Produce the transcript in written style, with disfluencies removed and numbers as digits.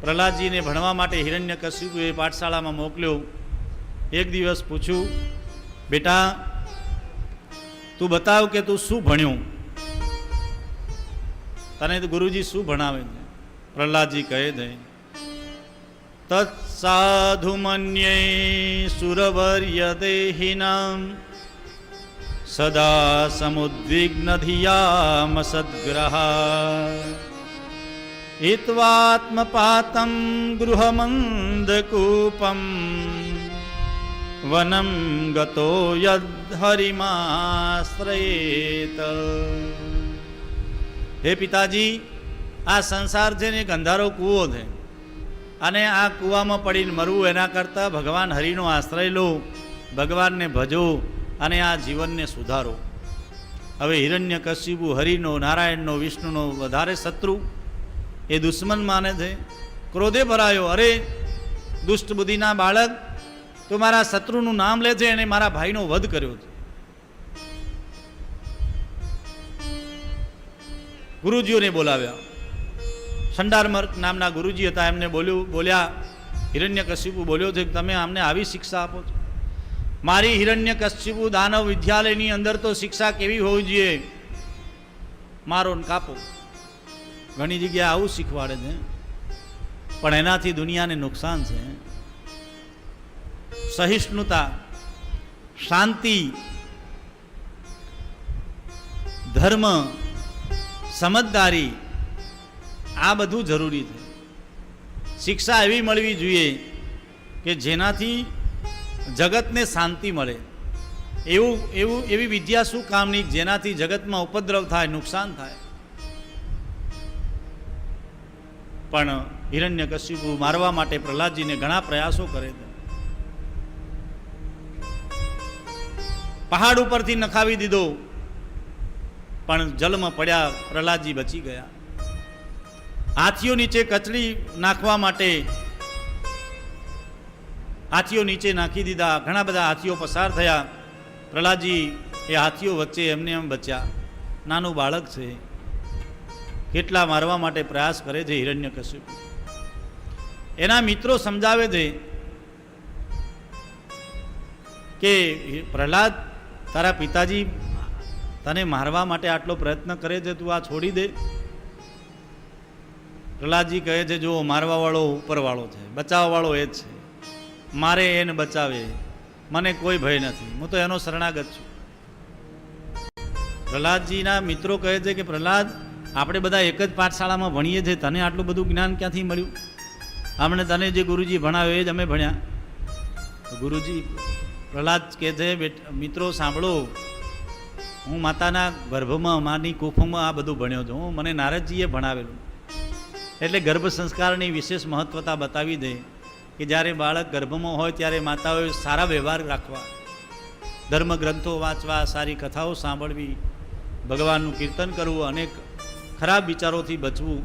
પ્રહલાદજીને ભણવા માટે હિરણ્યકશિપુએ પાઠશાળામાં મોકલ્યો. એક દિવસ પૂછ્યું, બેટા તું બતાવ કે તું શું ભણ્યું, તને તો ગુરુજી શું ભણાવે છે? પ્રહલાદજી કહે છે, તત્સાધુ મન્યે સુરવર્ય દેહિનામ સદા સમુદ્વિગ્ન ધિયામ સદ્ગ્રહા હિત્વાત્મપાતમ ગૃહમંદકૂપમ વનમ ગતો યદ હરિમાશ્રયેત. હે પિતાજી, આ સંસાર છે ને એક અંધારો કૂવો છે, અને આ કૂવામાં પડીને મરવું એના કરતાં ભગવાન હરિનો આશ્રય લો, ભગવાનને ભજો અને આ જીવનને સુધારો. હવે હિરણ્યકશિપુ હરિનો, નારાયણનો, વિષ્ણુનો વધારે શત્રુ, એ દુશ્મન માને છે. ક્રોધે ભરાયો, અરે દુષ્ટ બુદ્ધિના બાળક, તો મારા શત્રુનું નામ લે છે, અને મારા ભાઈનો વધ કર્યો છે. ગુરુજીઓને બોલાવ્યા. સંડારમર્ક નામના ગુરુજી હતા, એમને બોલ્યા, હિરણ્યકશિપુ બોલ્યો છે કે તમે અમને આવી શિક્ષા આપો છો? મારી હિરણ્યકશિપુ દાનવ વિદ્યાલયની અંદર તો શિક્ષા કેવી હોવી જોઈએ, મારો ને કાપો. ઘણી જગ્યાએ આવું શીખવાડે છે, પણ એનાથી દુનિયાને નુકસાન છે. સહિષ્ણુતા, શાંતિ, ધર્મ, સમજદારી, આ બધું જરૂરી છે. શિક્ષા એવી મળવી જોઈએ કે જેનાથી જગતને શાંતિ મળે. એવી વિદ્યા શું કામની જેનાથી જગતમાં ઉપદ્રવ થાય, નુકસાન થાય. પણ હિરણ્યકશિપુ મારવા માટે પ્રહલાદજીને ઘણા પ્રયાસો કરે છે. પહાડ ઉપરથી નખાવી દીધો, પણ જલમાં પડ્યા, પ્રહલાદજી બચી ગયા. હાથીઓ નીચે કચડી નાખવા માટે હાથીઓ નીચે નાખી દીધા. ઘણા બધા હાથીઓ પસાર થયા. પ્રહલાદજી એ હાથીઓ વચ્ચે એમને એમ બચ્યા. નાનું બાળક છે, કેટલા મારવા માટે પ્રયાસ કરે છે હિરણ્યકશિપુ. એના મિત્રો સમજાવે છે કે પ્રહલાદ, તારા પિતાજી તને મારવા માટે આટલો પ્રયત્ન કરે છે, તું આ છોડી દે. પ્રહલાદજી કહે છે, જો મારવાવાળો ઉપરવાળો છે, બચાવવાળો એ જ છે. મારે એને બચાવે, મને કોઈ ભય નથી, હું તો એનો શરણાગત છું. પ્રહલાદજીના મિત્રો કહે છે કે પ્રહલાદ, આપણે બધા એક જ પાઠશાળામાં ભણીએ છીએ, તને આટલું બધું જ્ઞાન ક્યાંથી મળ્યું? અમને તને જે ગુરુજી ભણાવ્યો એ જ અમે ભણ્યા. ગુરુજી, પ્રહલાદ કહે છે, મિત્રો સાંભળો, હું માતાના ગર્ભમાં, માની કુખમાં આ બધું ભણ્યો છું. મને નારદજીએ ભણાવેલું. એટલે ગર્ભ સંસ્કારની વિશેષ મહત્વતા બતાવી દે કે જ્યારે બાળક ગર્ભમાં હોય ત્યારે માતાઓએ સારા વ્યવહાર રાખવા, ધર્મ ગ્રંથો વાંચવા, સારી કથાઓ સાંભળવી, ભગવાનનું કીર્તન કરવું, અનેક ખરાબ વિચારોથી બચવું.